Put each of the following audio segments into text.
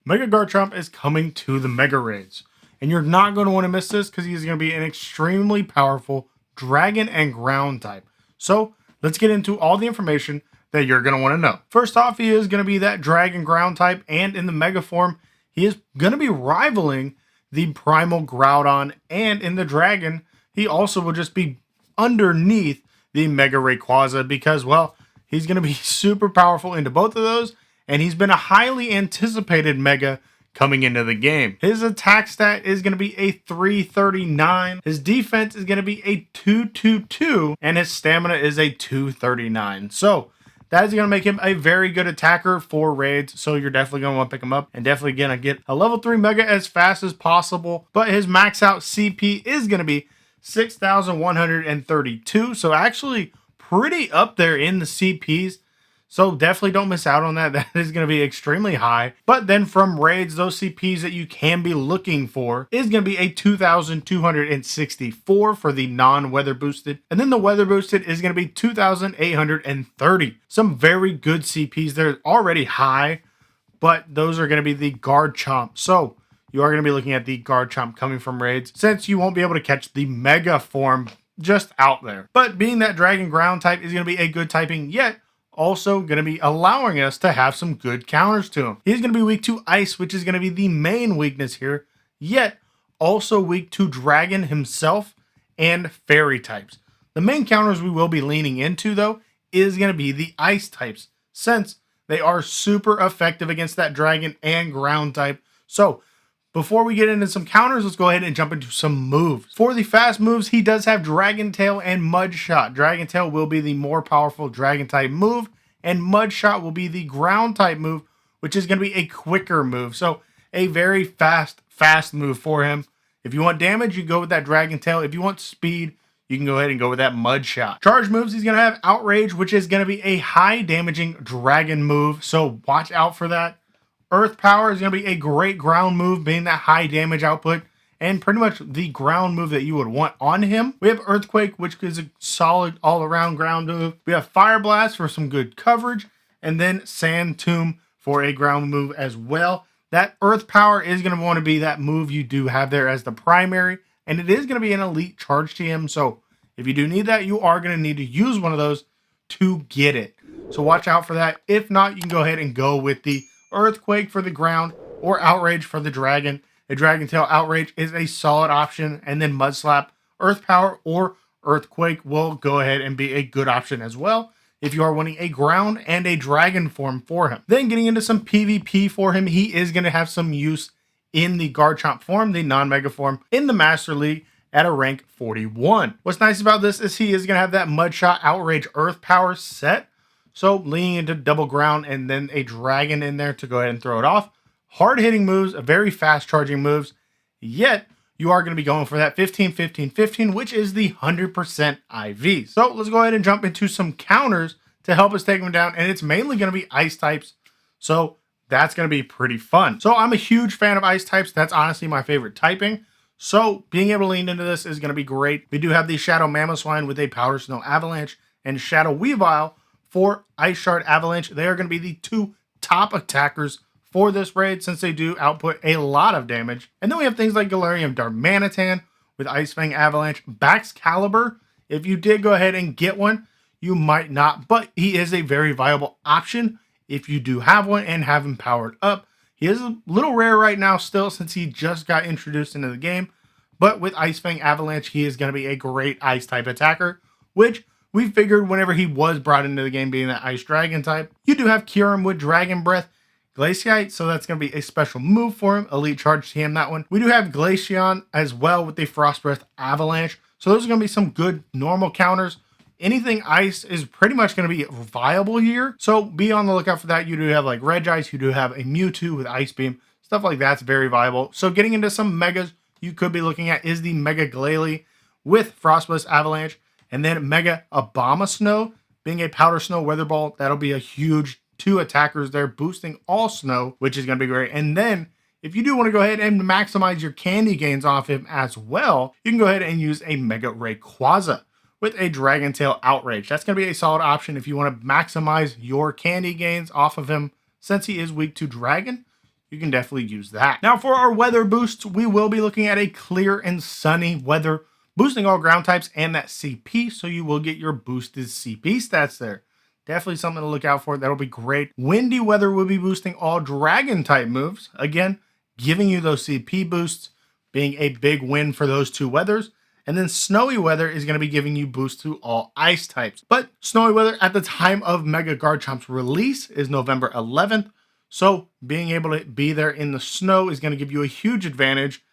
Mega Garchomp is coming to the Mega Raids, and you're not going to want to miss this because he's going to be an extremely powerful dragon and ground type. So let's get into all the information that you're going to want to know. First off, he is going to be that dragon ground type, and in the Mega form, he is going to be rivaling the Primal Groudon, and in the dragon, he also will just be underneath the Mega Rayquaza because, well, he's going to be super powerful into both of those, and he's been a highly anticipated Mega coming into the game. His attack stat is going to be a 339. His defense is going to be a 222, and his stamina is a 239. So that is going to make him a very good attacker for raids, so you're definitely going to want to pick him up and definitely going to get a level 3 Mega as fast as possible. But his max out CP is going to be 6,132, so actually pretty up there in the CPs. So definitely don't miss out on that. That is going to be extremely high. But then from raids, those CPs that you can be looking for is going to be a 2,264 for the non-weather boosted. And then the weather boosted is going to be 2,830. Some very good CPs. They're already high, but those are going to be the Garchomp. So you are going to be looking at the Garchomp coming from raids, since you won't be able to catch the Mega form just out there. But being that Dragon Ground type is going to be a good typing, yet also going to be allowing us to have some good counters to him. He's going to be weak to Ice, which is going to be the main weakness here, yet also weak to Dragon himself and Fairy types. The main counters we will be leaning into, though, is going to be the Ice types, since they are super effective against that Dragon and Ground type. So before we get into some counters, let's go ahead and jump into some moves. For the fast moves, he does have Dragon Tail and Mud Shot. Dragon Tail will be the more powerful Dragon type move, and Mud Shot will be the ground type move, which is going to be a quicker move. So a very fast move for him. If you want damage, you go with that Dragon Tail. If you want speed, you can go ahead and go with that Mud Shot. Charge moves, he's going to have Outrage, which is going to be a high damaging dragon move. So watch out for that. Earth Power is going to be a great ground move, being that high damage output, and pretty much the ground move that you would want on him. We have Earthquake, which is a solid all-around ground move. We have Fire Blast for some good coverage, and then Sand Tomb for a ground move as well. That Earth Power is going to want to be that move you do have there as the primary, and it is going to be an elite charge TM, so if you do need that, you are going to need to use one of those to get it. So watch out for that. If not, you can go ahead and go with the Earthquake for the ground or Outrage for the dragon. A Dragon Tail Outrage is a solid option, and then Mud Slap, Earth Power, or Earthquake will go ahead and be a good option as well if you are wanting a ground and a dragon form for him. Then getting into some PvP for him, he is going to have some use in the Garchomp form, the non-mega form, in the Master League at a rank 41. What's nice about this is he is going to have that Mud Shot Outrage Earth Power set. So leaning into double ground and then a dragon in there to go ahead and throw it off. Hard hitting moves, very fast charging moves, yet you are going to be going for that 15-15-15, which is the 100% IV. So let's go ahead and jump into some counters to help us take them down, and it's mainly going to be Ice types. So that's going to be pretty fun. So I'm a huge fan of Ice types. That's honestly my favorite typing. So being able to lean into this is going to be great. We do have the Shadow Mamoswine with a Powder Snow Avalanche and Shadow Weavile for Ice Shard Avalanche. They are going to be the two top attackers for this raid, since they do output a lot of damage. And then we have things like Galarian Darmanitan with Ice Fang Avalanche. Baxcalibur, if you did go ahead and get one, you might not, but he is a very viable option if you do have one and have him powered up. He is a little rare right now still, since he just got introduced into the game, but with Ice Fang Avalanche, he is going to be a great ice type attacker, which we figured whenever he was brought into the game being that Ice Dragon type. You do have Kyurem with Dragon Breath, Glaciate, so that's going to be a special move for him. Elite charge TM that one. We do have Glaceon as well with the Frost Breath Avalanche. So those are going to be some good normal counters. Anything ice is pretty much going to be viable here. So be on the lookout for that. You do have like Regice, you do have a Mewtwo with Ice Beam. Stuff like that's very viable. So getting into some megas you could be looking at is the Mega Glalie with Frostblast Avalanche. And then Mega Abomasnow being a Powder Snow Weather Ball. That'll be a huge two attackers there, boosting all snow, which is going to be great. And then if you do want to go ahead and maximize your candy gains off him as well, you can go ahead and use a Mega Rayquaza with a Dragon Tail Outrage. That's going to be a solid option if you want to maximize your candy gains off of him. Since he is weak to Dragon, you can definitely use that. Now for our weather boosts, we will be looking at a clear and sunny weather, boosting all ground types and that CP, so you will get your boosted CP stats there. Definitely something to look out for. That'll be great. Windy weather will be boosting all dragon type moves. Again, giving you those CP boosts, being a big win for those two weathers. And then snowy weather is going to be giving you boosts to all ice types. But snowy weather at the time of Mega Garchomp's release is November 11th. So being able to be there in the snow is going to give you a huge advantage.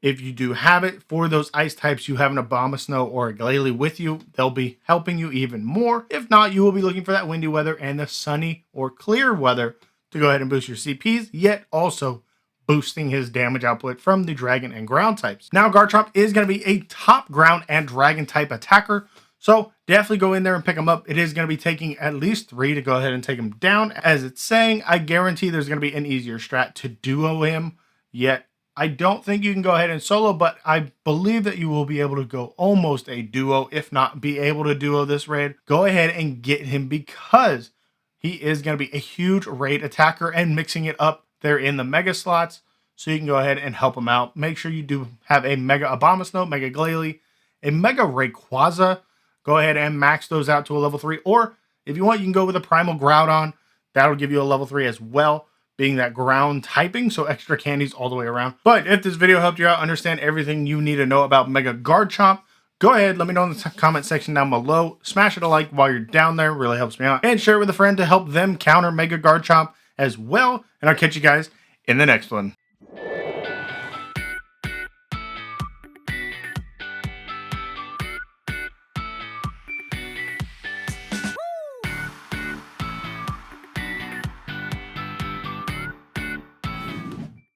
If you do have it, for those ice types, you have an Abomasnow or a Glalie with you. They'll be helping you even more. If not, you will be looking for that windy weather and the sunny or clear weather to go ahead and boost your CPs, yet also boosting his damage output from the dragon and ground types. Now, Garchomp is going to be a top ground and dragon type attacker, so definitely go in there and pick him up. It is going to be taking at least 3 to go ahead and take him down. As it's saying, I guarantee there's going to be an easier strat to duo him, yet I don't think you can go ahead and solo, but I believe that you will be able to go almost a duo, if not be able to duo this raid. Go ahead and get him because he is going to be a huge raid attacker and mixing it up there in the mega slots, so you can go ahead and help him out. Make sure you do have a Mega Abomasnow, Mega Glalie, a Mega Rayquaza. Go ahead and max those out to a level 3, or if you want, you can go with a Primal Groudon. That'll give you a level 3 as well, being that ground typing, so extra candies all the way around. But if this video helped you out, understand everything you need to know about Mega Garchomp, go ahead, let me know in the comment section down below. Smash it a like while you're down there, really helps me out. And share it with a friend to help them counter Mega Garchomp as well. And I'll catch you guys in the next one.